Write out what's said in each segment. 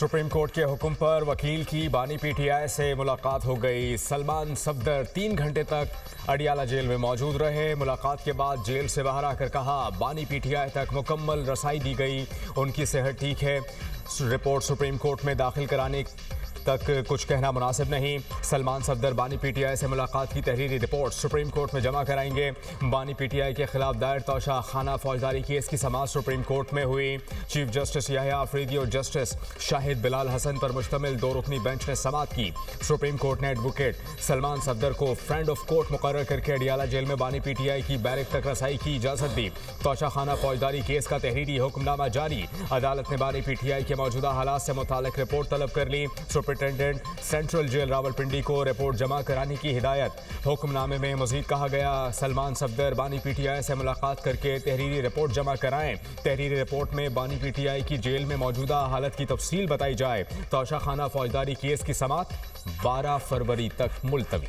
Supreme court के हुक्म पर वकील की बानी पीटीआई से मुलाकात हो गई। सलमान सफदर 3 घंटे तक अडियाला जेल में मौजूद रहे। मुलाकात के बाद जेल से बाहर आकर कहा, बानी पीटीआई तक मुकम्मल रसाई दी गई, उनकी सेहत ठीक है। रिपोर्ट सुप्रीम कोर्ट में दाखिल कराने तक कुछ कहना मुनासिब नहीं। सलमान सफदर बानी पीटीआई से मुलाकात की तहरीरी रिपोर्ट सुप्रीम कोर्ट में जमा कराएंगे। बानी पीटीआई के खिलाफ दायर तोशा खाना फौजदारी केस की समाअत सुप्रीम कोर्ट में हुई। चीफ जस्टिस याहिया आफरीदी और जस्टिस शाहिद बिलाल हसन पर मुश्तमिल 2 रुकनी बेंच ने समाअत की। सुप्रीम कोर्ट ने एडवोकेट सलमान सफदर को फ्रेंड ऑफ कोर्ट मुकर्रर करके अडियाला जेल में बानी पीटीआई की बैरक तक रसाई की इजाजत दी। तोशा खाना फौजदारी केस का तहरीरी हुक्मनामा जारी। अदालत ने बानी पीटीआई के मौजूदा हालात से मुतालिक रिपोर्ट तलब कर ली। सुपरिटेंडेंट सेंट्रल जेल रावलपिंडी को रिपोर्ट जमा कराने की हिदायत। हुक्मनामे में मजीद कहा गया, सलमान सफदर बानी पीटीआई से मुलाकात करके तहरीरी रिपोर्ट जमा कराएं। तहरीरी रिपोर्ट में बानी पीटीआई की जेल में मौजूदा हालत की तफसील बताई जाए। तोशा खाना फौजदारी केस की समाअत 12 फरवरी तक मुलतवी।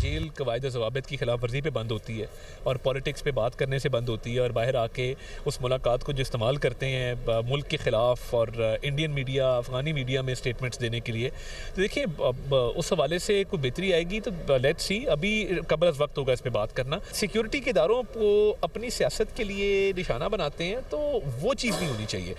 जेल कवायद ज़वाबित की खिलाफ वर्जी पे बंद होती है और पॉलिटिक्स पे बात करने से बंद होती है और बाहर आके उस मुलाकात को जो इस्तेमाल करते हैं मुल्क के ख़िलाफ़ और इंडियन मीडिया अफ़गानी मीडिया में स्टेटमेंट्स देने के लिए। तो देखिए उस हवाले से कोई बेहतरी आएगी तो लेट्स सी, अभी कबल अज़ वक्त होगा इस पर बात करना। सिक्योरिटी के इदारों को अपनी सियासत के लिए निशाना बनाते हैं तो वो चीज़ नहीं होनी चाहिए।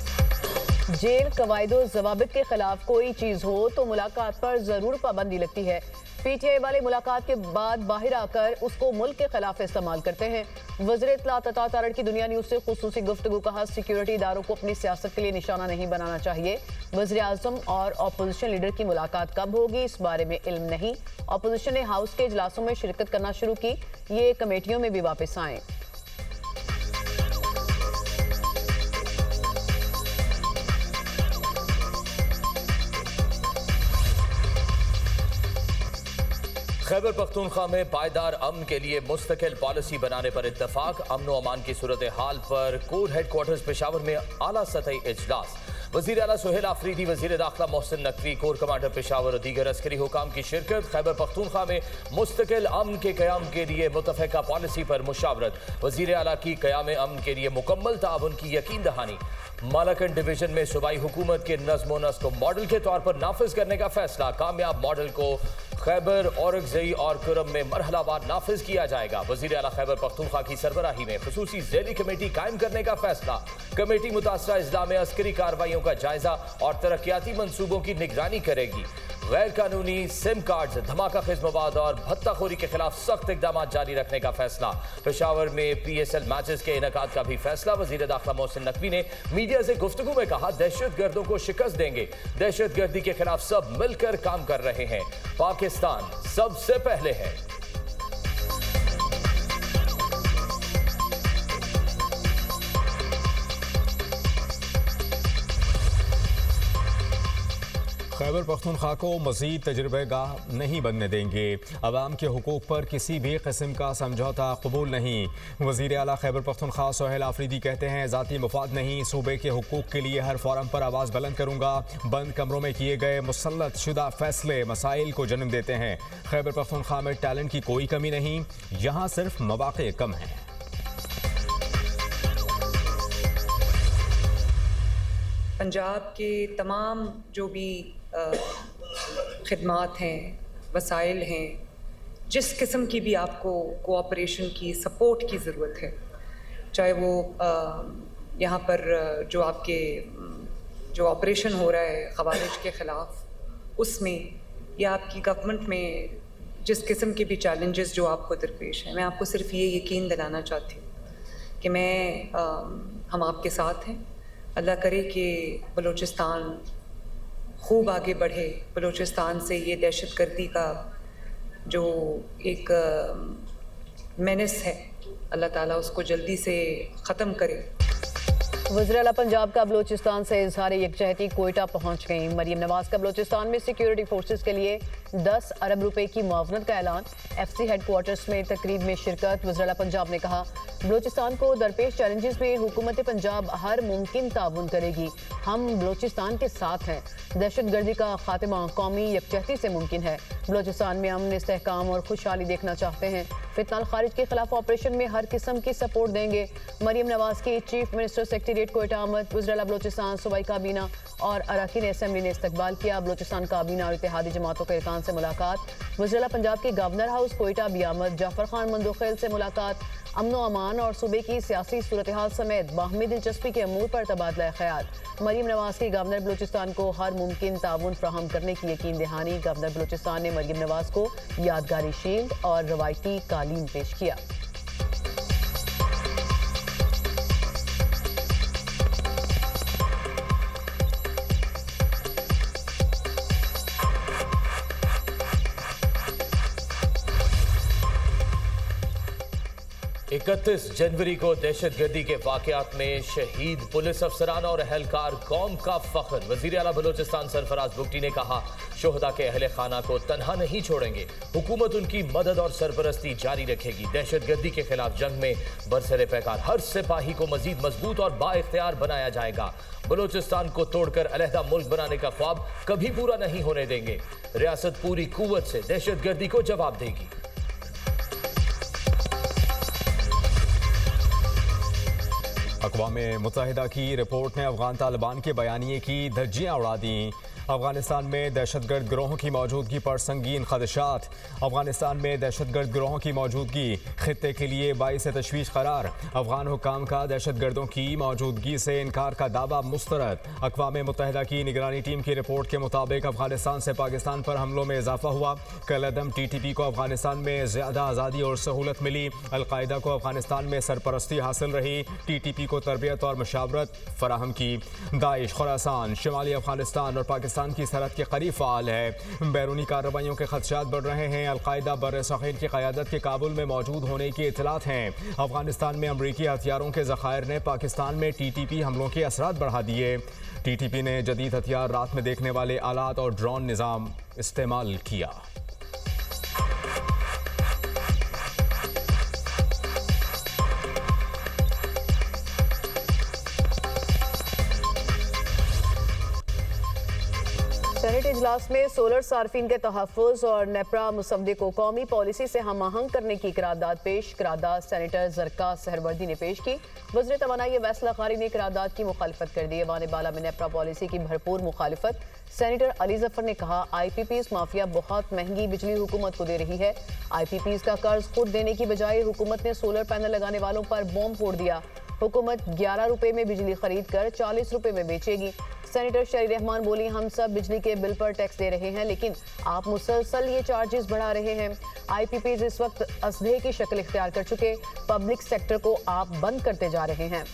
जेल कवायदो ज़वाबित के खिलाफ कोई चीज़ हो तो मुलाकात पर ज़रूर पाबंदी लगती है। पीटीआई वाले मुलाकात के बाद बाहर आकर उसको मुल्क के खिलाफ इस्तेमाल करते हैं। वज़ीर इत्तलात अता तारड़ की दुनिया न्यूज़ से खुसूसी गुफ्तगू कहा, सिक्योरिटी इदारों को अपनी सियासत के लिए निशाना नहीं बनाना चाहिए। वज़ीर आज़म और अपोजिशन लीडर की मुलाकात कब होगी इस बारे में इल्म नहीं। अपोजिशन ने हाउस के इजलासों में शिरकत करना शुरू की, ये कमेटियों में भी वापस आए। खैबर पख्तूनख्वा में पायदार अमन के लिए मुस्तकिल पॉलिसी बनाने पर इत्तफाक। अमन व अमान की सूरत हाल पर कोर हेडक्वार्टर्स पेशावर में आला सतही इजलास। वज़ीर आला सुहेल आफरीदी, वज़ीर दाखिला मोहसिन नकवी, कोर कमांडर पेशावर और दीगर अस्करी हुकाम की शिरकत। खैबर पख्तूनख्वा में मुस्तकिल अमन के क़याम के लिए मुतफ़िका पॉलिसी पर मुशावरत। वज़ीर आला की क़याम अमन के लिए मुकम्मल ताउन की यकीन दहानी। मालाकंड डिवीजन में सूबाई हुकूमत के नज़्म व नस्क को मॉडल के तौर पर नाफिज करने का फैसला। कामयाब मॉडल को खैबर, औरंगज़ई और कुरम में मरहलावार नाफिज किया जाएगा। वज़ीर आला खैबर पख्तूनख्वा की सरबराही में खुसूसी ज़ैली कमेटी कायम करने का फैसला। कमेटी मुतासरा अजला में अस्करी कार्रवाइयों का जायजा और तरक्याती मंसूबों की निगरानी करेगी। गैर कानूनी सिम कार्ड, धमाका खिज़ मवाद और भत्ताखोरी के खिलाफ सख्त इकदाम जारी रखने का फैसला। पेशावर में PSL मैचेस के इनेकाद का भी फैसला। वज़ीर दाखिला मोहसिन नकवी ने मीडिया से गुफ्तगू में कहा, दहशत गर्दों को शिकस्त देंगे। दहशत गर्दी के खिलाफ सब मिलकर काम कर रहे हैं। पाकिस्तान सबसे पहले है। खैबर पख्तूनख्वा को मज़ीद तजुर्बेगाह नहीं बनने देंगे। अवाम के हुकूक पर किसी भी किस्म का समझौता कबूल नहीं। वज़ीर आला खैबर पख्तूनख्वा सुहेल आफरीदी कहते हैं, ज़ाती मुफाद नहीं, सूबे के हुकूक के लिए हर फोरम पर आवाज़ बुलंद करूँगा। बंद कमरों में किए गए मुसल्लत शुदा फैसले मसाइल को जन्म देते हैं। खैबर पख्तूनख्वा में टैलेंट की कोई कमी नहीं, यहाँ सिर्फ मौक़े कम हैं। पंजाब के तमाम जो भी खिदमात हैं, वसाइल हैं, जिस किस्म की भी आपको कोऑपरेशन की, सपोर्ट की ज़रूरत है, चाहे वो यहाँ पर जो आपके जो ऑपरेशन हो रहा है ख़वारिज के ख़िलाफ़, उसमें या आपकी गवर्नमेंट में जिस किस्म के भी चैलेंजेस जो आपको दरपेश हैं, मैं आपको सिर्फ ये यकीन दिलाना चाहती हूँ कि हम आपके साथ हैं। अल्लाह करे कि बलूचिस्तान खूब आगे बढ़े। बलूचिस्तान से ये दहशतगर्दी का जो एक मेनेस है, अल्लाह ताला उसको जल्दी से ख़त्म करे। वज़ीर आला पंजाब का बलोचिस्तान से इजहार यकजहती कोयटा पहुंच गई। मरीम नवाज का बलोचिस्तान में सिक्योरिटी फोर्सेस के लिए 10 अरब रुपए की मुआवनत का ऐलान। FC हेडक्वार्टर्स में तकरीब में शिरकत। वज़ीर आला पंजाब ने कहा, बलोचिस्तान को दरपेश चैलेंजेस में हुकूमत पंजाब हर मुमकिन ताउन करेगी। हम बलोचिस्तान के साथ हैं। दहशतगर्दी का खात्मा कौमी यकजहती से मुमकिन है। बलोचिस्तान में अमन, इस्तेहकाम और खुशहाली देखना चाहते हैं। फितनाल खारिज के खिलाफ ऑपरेशन में हर किस्म की सपोर्ट देंगे। मरीम नवाज की चीफ मिनिस्टर सेक्रेटेरिएट कोयटा आमद। वज़ीर आला बलोचिस्तान, सूबाई काबीना और अरकान असेंबली ने इस्तकबाल किया। बलोचिस्तान काबीना और इत्तेहादी जमातों के अरकान से मुलाकात। वज़ीर आला पंजाब के गवर्नर हाउस कोयटा भी आमद। जाफर खान मंदोखेल से मुलाकात। अमन व अमान और सूबे की सियासी सूरत हाल समेत बाहमी दिलचस्पी के अमूर पर तबादला ख्याल। मरीम नवाज की गवर्नर बलोचिस्तान को हर मुमकिन ताउन फराहम करने की यकीन दहानी। गवर्नर बलोचिस्तान ने मरीम नवाज को यादगारी शील्ड और रवायती कालीन पेश किया। इकतीस जनवरी को दहशतगर्दी के वाकयात में शहीद पुलिस अफसरान और अहलकार कौम का फख्र। वजीर आला बलोचिस्तान सरफराज बुगटी ने कहा, शोहदा के अहले खाना को तन्हा नहीं छोड़ेंगे। हुकूमत उनकी मदद और सरपरस्ती जारी रखेगी। दहशतगर्दी के खिलाफ जंग में बरसरे पैकार हर सिपाही को मजीद मजबूत और बाइख्तियार बनाया जाएगा। बलोचिस्तान को तोड़कर अलहदा मुल्क बनाने का ख्वाब कभी पूरा नहीं होने देंगे। रियासत पूरी कुव्वत से दहशतगर्दी को जवाब देगी। अक़वाम मुत्तहिदा की रिपोर्ट ने अफगान तालिबान के बयानिए की धज्जियां उड़ा दी। अफगानिस्तान में दहशतगर्द गिरोहों की मौजूदगी पर संगीन खदशात। अफगानिस्तान में दहशतगर्द गिरोहों की मौजूदगी खित्ते के लिए बाइस तशवीश करार। अफगान हुक्काम का दहशतगर्दों की मौजूदगी से इनकार का दावा मुस्तरद। अक़वाम मुत्तहिदा की निगरानी टीम की रिपोर्ट के मुताबिक अफगानिस्तान से पाकिस्तान पर हमलों में इजाफा हुआ। कलअदम TTP को अफगानिस्तान में ज़्यादा आज़ादी और सहूलत मिली। अलकायदा को अफगानिस्तान में सरपरस्ती हासिल रही। TTP को तरबियत और मशावरत फराहम की। दाइश खुरासान, शिमाली अफगानिस्तान और पाकिस्तान की सरहद के करीब फ़ाल है। बैरूनी कार्रवाइयों के खदशात बढ़ रहे हैं। अलकायदा बर्र-ए-सग़ीर की क़यादत के काबुल में मौजूद होने की इत्तलात हैं। अफगानिस्तान में अमरीकी हथियारों के ज़खायर ने पाकिस्तान में TTP हमलों के असरात बढ़ा दिए। TTP ने जदीद हथियार, रात में देखने वाले आलात और ड्रोन निज़ाम इस्तेमाल किया। सेनेट इजलास में सोलर सार्फिन के तहफ़्फ़ुज़ और नेपरा मुसवदे को कौमी पॉलिसी से हम आहंग करने की करारदाद पेश। करारदाद सेनेटर ज़रका सहरवर्दी ने पेश की। वज़ीर तवानाई अवैस लग़ारी ने करारदाद की मुखालिफत कर दी। ऐवान बाला में नेपरा पॉलिसी की भरपूर मुखालिफत। सेनेटर अली जफ़र ने कहा, IPPs माफिया बहुत महंगी बिजली हुकूमत को दे रही है। IPPs का कर्ज खुद देने की बजाय हुकूमत ने सोलर पैनल लगाने वालों पर बॉम्ब फोड़ दिया। हुकूमत 11 रुपए में बिजली खरीद कर 40 रुपए में बेचेगी। सेनेटर शरी रहमान बोली, हम सब बिजली के बिल पर टैक्स दे रहे हैं, लेकिन आप मुसलसल ये चार्जेस बढ़ा रहे हैं। IPPs इस वक्त असलहे की शक्ल इख्तियार कर चुके। पब्लिक सेक्टर को आप बंद करते जा रहे हैं।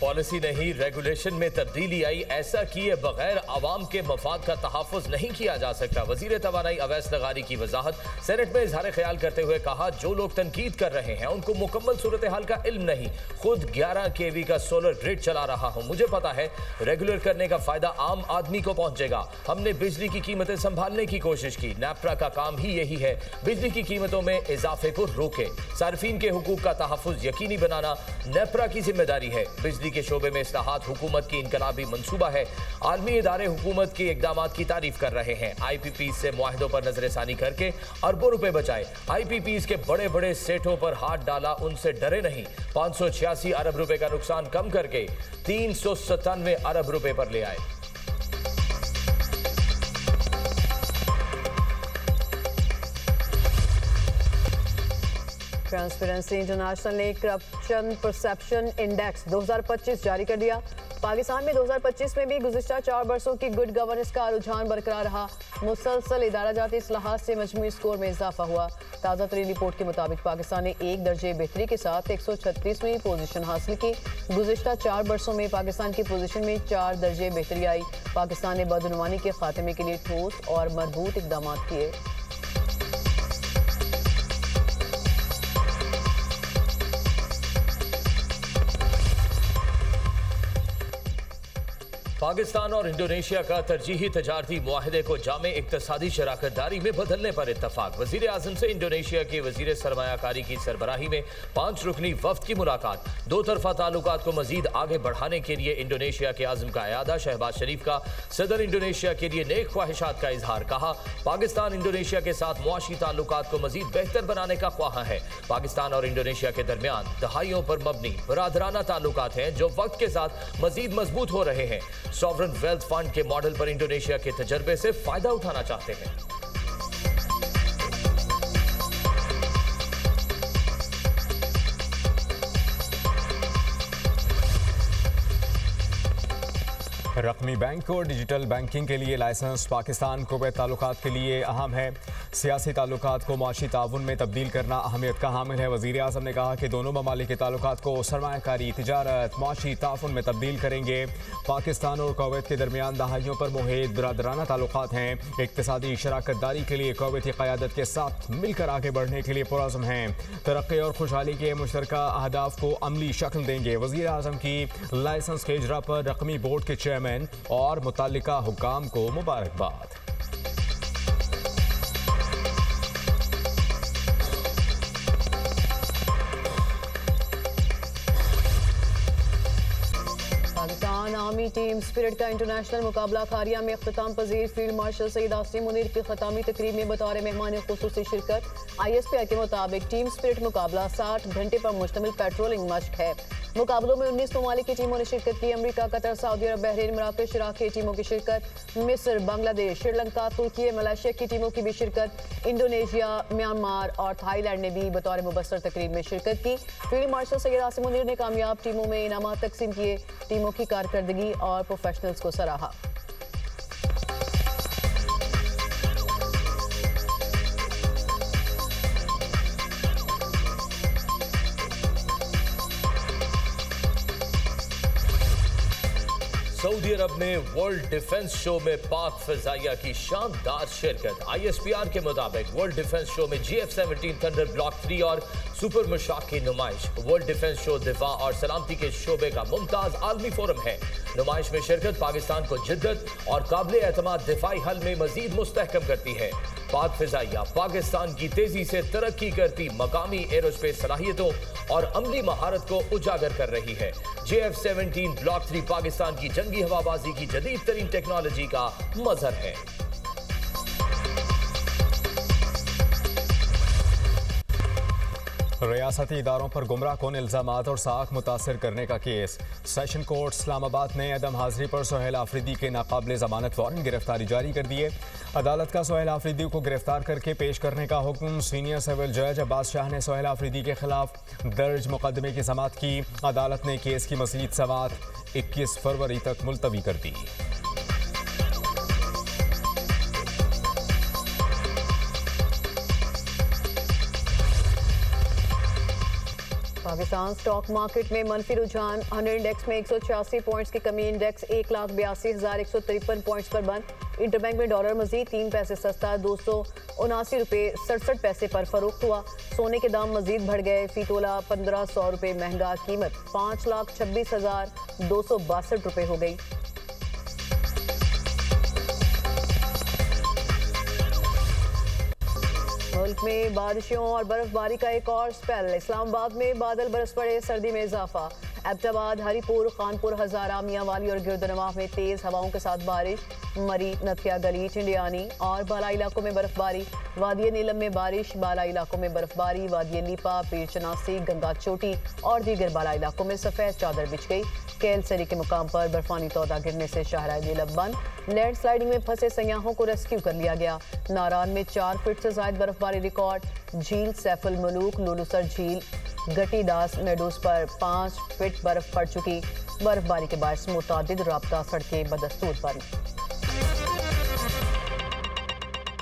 पॉलिसी नहीं, रेगुलेशन में तब्दीली आई। ऐसा किए बगैर आवाम के मफाद का तहफ़्फ़ुज़ नहीं किया जा सकता। वज़ीर तवानाई अवैस लग़ारी की वजाहत। सेनेट में इजहार ख्याल करते हुए कहा, जो लोग तनकीद कर रहे हैं उनको मुकम्मल सूरत हाल का इल्म नहीं। खुद 11 kV का सोलर ग्रिड चला रहा हूँ, मुझे पता है रेगुलर करने का फायदा आम आदमी को पहुँचेगा। हमने बिजली की कीमतें संभालने की कोशिश की। नेपरा का काम ही यही है, बिजली की कीमतों में इजाफे को रोके। सार्फिन के हुकूक का तहफ़्फ़ुज़ यकीनी बनाना नेपरा की जिम्मेदारी है। बिजली के शोबे में इस्लाहात हुकूमत की इनकलाबी मंसूबा है। आलमी इदारे हुकूमत के इक़दामात की तारीफ कर रहे हैं। IPPs से मुआहदों पर नजरसानी करके अरबों रुपए बचाए। IPPs के बड़े बड़े सेठों पर हाथ डाला, उनसे डरे नहीं। 586 अरब रुपए का नुकसान कम करके 397 अरब रुपए पर ले आए। ट्रांसपेरेंसी इंटरनेशनल ने करप्शन परसेप्शन इंडेक्स 2025 जारी कर दिया। पाकिस्तान में 2025 में भी गुज़िश्ता 4 बरसों की गुड गवर्नेंस का रुझान बरकरार रहा। मुसलसल इदारा जाती इस्लाहात से मजमूई स्कोर में इजाफा हुआ। ताज़ा तरीन रिपोर्ट के मुताबिक पाकिस्तान ने 1 दर्जे बेहतरी के साथ 136वीं पोजीशन हासिल की। गुज़िश्ता 4 बरसों में पाकिस्तान की पोजीशन में 4 दर्जे बेहतरी आई। पाकिस्तान ने बदनुमानी के खात्मे के लिए ठोस और मजबूत इक़दाम किए। पाकिस्तान और इंडोनेशिया का तरजीही तजारती मुआहदे को जामे इक्तसादी शराकतदारी में बदलने पर इत्तफाक। वजीर आजम से इंडोनेशिया के वजीर सरमायाकारी की सरबराही में 5 रुकनी वफ्द की मुलाकात। दो तरफा ताल्लुकात को मजीद आगे बढ़ाने के लिए इंडोनेशिया के आज़म का अयादा। शहबाज शरीफ का सदर इंडोनेशिया के लिए नेक ख्वाहिशात का इजहार। कहा, पाकिस्तान इंडोनेशिया के साथ मुआशी ताल्लुकात को मजीद बेहतर बनाने का ख्वाह है। पाकिस्तान और इंडोनेशिया के दरमियान दहाइयों पर मबनी बरादराना ताल्लुकात हैं जो वक्त के साथ मजीद मजबूत हो रहे हैं। सॉवरन वेल्थ फंड के मॉडल पर इंडोनेशिया के तजर्बे से फायदा उठाना चाहते हैं। रकमी बैंक और डिजिटल बैंकिंग के लिए लाइसेंस पाकिस्तान कुवैत ताल्लुकात के लिए अहम है। सियासी ताल्लुकात को माशी ताउन में तब्दील करना अहमियत का हामिल है। वज़ीर आज़म ने कहा कि दोनों ममालिक के ताल्लुकात को सरमायाकारी, तिजारत, माशी ताउन में तब्दील करेंगे। पाकिस्तान और कुवैत के दरमियान दहाइयों पर मुहित बरादराना ताल्लुकात हैं। इक्तिसादी शराकतदारी के लिए कुवैती क़यादत के साथ मिलकर आगे बढ़ने के लिए पुरअज़्म हैं। तरक्की और खुशहाली के मुश्तरका अहदाफ को अमली शक्ल देंगे। वज़ीर आज़म की लाइसेंस के इजरा पर रकमी बोर्ड के चेयरमैन और मुतल्लिका हुक्काम को मुबारकबाद। पाकिस्तान आर्मी टीम स्पिरिट का इंटरनेशनल मुकाबला खारिया में अख्ताम पजीर फील्ड मार्शल सईद आसिम मुनीर की खतामी तकरीब में बतौर मेहमान खुसूसी शिरकत। ISPI के मुताबिक टीम स्पिरिट मुकाबला 60 घंटे पर मुश्तमिल पेट्रोलिंग मश्क है। मुकाबलों में 19 ममालिक की टीमों ने शिरकत की। अमरीका, कतर, सऊदी अरब, बहरीन, मराकश, इराक की टीमों की शिरकत। मिस्र, बांग्लादेश, श्रीलंका, तुर्की, मलेशिया की टीमों की भी शिरकत। इंडोनेशिया, म्यांमार और थाईलैंड ने भी बतौर मुबस्सर तकरीब में शिरकत की। फील्ड मार्शल सैयद आसिम मुनीर ने कामयाब टीमों में इनामात तकसीम किए। टीमों की कारकर्दगी और प्रोफेशनल्स को सराहा। सऊदी अरब में वर्ल्ड डिफेंस शो में पाक फिजाइया की शानदार शिरकत। ISPR के मुताबिक वर्ल्ड डिफेंस शो में GF-17 थंडर ब्लॉक 3 और सुपर मुशाक की नुमाइश। वर्ल्ड डिफेंस शो दिफा और सलामती के शोबे का मुमताज आलमी फोरम है। नुमाइश में शिरकत पाकिस्तान को जिद्दत और काबिल एतमाद दिफाई हल में मजीद मुस्तहकम करती है। पाक फिजाइया पाकिस्तान की तेजी से तरक्की करती मकामी एरोस्पेस सलाहियतों और अमली महारत को उजागर कर रही है। GF-17 ब्लॉक 3 पाकिस्तान की जंगी हवाबाजी की जदीद तरीन टेक्नोलॉजी का मजहर है। रियासती इदारों पर गुमराह कौन इल्ज़ामात और साख मुतासर करने का केस। सेशन कोर्ट इस्लामाबाद ने अदम हाजिरी पर सुहेल आफरीदी के नाकाबिल ज़मानत वारंट गिरफ्तारी जारी कर दिए। अदालत का सुहेल आफरीदी को गिरफ्तार करके पेश करने का हुक्म। सीनियर सिविल जज अब्बास शाह ने सुहेल आफरीदी के खिलाफ दर्ज मुकदमे की समाअत की। अदालत ने केस की मज़ीद समाअत 21 फरवरी तक मुलतवी कर दी। पाकिस्तान स्टॉक मार्केट में मनफी रुझान। 100 इंडेक्स में 186 पॉइंट्स की कमी। इंडेक्स 1,82,153 पॉइंट्स पर बंद। इंटरबैंक में डॉलर मजीद 3 पैसे सस्ता 279 रुपये 67 पैसे पर फरोख्त हुआ। सोने के दाम मजीद बढ़ गए। फी तोला 1500 रुपये महंगा। कीमत 5,26,262 रुपये हो गई। मुल्क में बारिशों और बर्फबारी का एक और स्पेल। इस्लामाबाद में बादल बरस पड़े, सर्दी में इजाफा। एबटाबाद, हरीपुर, खानपुर, हजारा, मियांवाली और गिरदनवाह में तेज हवाओं के साथ बारिश। मरी, नथिया गली, चिंडियानी और बाला इलाकों में बर्फबारी। वादिय नीलम में बारिश, बाला इलाकों में बर्फबारी। वादिय लीपा, पीर चनासी, गंगा चोटी और दीगर बाला इलाकों में सफेद चादर बिछ गई। केलसरी के मुकाम पर बर्फानी तौदा गिरने से शाहराह नीलम बंद। लैंड स्लाइडिंग में फंसे सयाहों को रेस्क्यू कर लिया गया। नारान में 4 फीट से ज्यादा बर्फबारी रिकॉर्ड। झील सैफुल मलूक, लुलुसर झील, गटीदास मेडोज पर 5 फीट बर्फ पड़ चुकी। बर्फबारी के बायस मुतादिद राब्ता सड़कें बदस्तूर बंद।